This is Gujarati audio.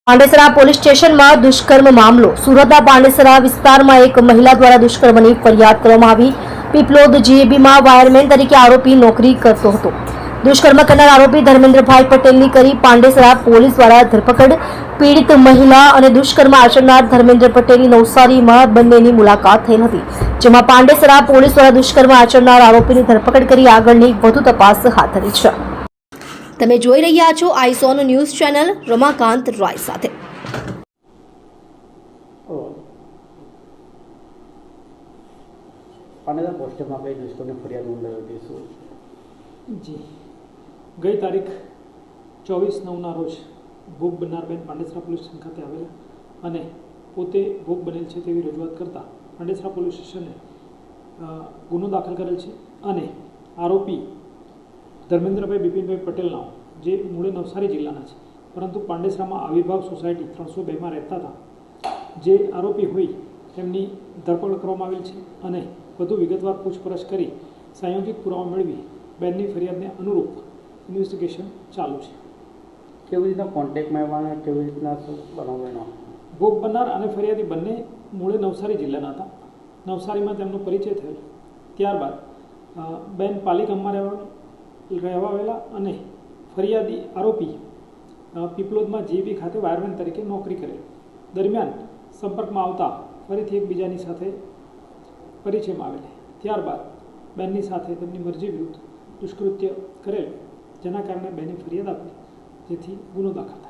પાંડેસરા પોલીસ સ્ટેશનમાં દુષ્કર્મ મામલો સુરતના પાંડેસરા વિસ્તારમાં એક મહિલા દ્વારા દુષ્કર્મની ફરિયાદ કરવામાં આવી। પીપલોદ જીએબીમાં વાયરમેન તરીકે આરોપી નોકરી કરતો હતો। દુષ્કર્મ કરનાર આરોપી ધર્મેન્દ્રભાઈ પટેલની કરી પાંડેસરા પોલીસ દ્વારા ધરપકડ। પીડિત મહિલા અને દુષ્કર્મ આચરનાર ધર્મેન્દ્ર પટેલની નવસારીમાં બંનેની મુલાકાત થઈ હતી, જેમાં પાંડેસરા પોલીસ દ્વારા દુષ્કર્મ આચરનાર આરોપીની ધરપકડ કરી આગળની વધુ તપાસ હાથ ધરી છે। તમે જોઈ રહ્યા છો આઈસોન ન્યૂઝ ચેનલ રમાકાંત રોય સાથે। પાંડેસરા પોસ્ટમાં કઈ દુષ્કર્મની ફરિયાદ નોંધાઈ હતી શું? જી, ગઈ તારીખ 24/9ના રોજ ભોગ બનનાર બેન પાંડેસરા પોલીસ સ્ટેશન ખાતે આવેલા અને પોતે ભોગ બનેલ છે તેવી રજૂઆત કરતા પાંડેસરા પોલીસ સ્ટેશને ગુનો દાખલ કરેલ છે અને આરોપી ધર્મેન્દ્રભાઈ બિપિનભાઈ પટેલના જે મૂળે નવસારી જિલ્લાના છે પરંતુ પાંડેસરામાં આવિર્ભાવ સોસાયટી 302માં રહેતા હતા, જે આરોપી હોય તેમની ધરપકડ કરવામાં આવેલ છે અને વધુ વિગતવાર પૂછપરછ કરી સંયોજિત પુરાવા મેળવી બેનની ફરિયાદને અનુરૂપ ઇન્વેસ્ટિગેશન ચાલુ છે। કેવી રીતના કોન્ટેક્ટમાં આવ્યા અને કેવી રીતના શું બનાવવાનો? ભોગ બનનાર અને ફરિયાદી બંને મૂળે નવસારી જિલ્લાના હતા। નવસારીમાં તેમનો પરિચય થયેલ, ત્યારબાદ બેન પાલિકામાં રહેવા આવેલા અને ફરિયાદી આરોપી પીપલોદમાં જીબી ખાતે વાયરમેન તરીકે નોકરી કરેલ। દરમિયાન સંપર્કમાં આવતા ફરીથી એકબીજાની સાથે પરિચયમાં આવેલ, ત્યારબાદ બેનની સાથે તેમની મરજી વિરુદ્ધ દુષ્કૃત્ય કરેલ, જેના કારણે બેને ફરિયાદ આપી, જેથી ગુનો દાખલ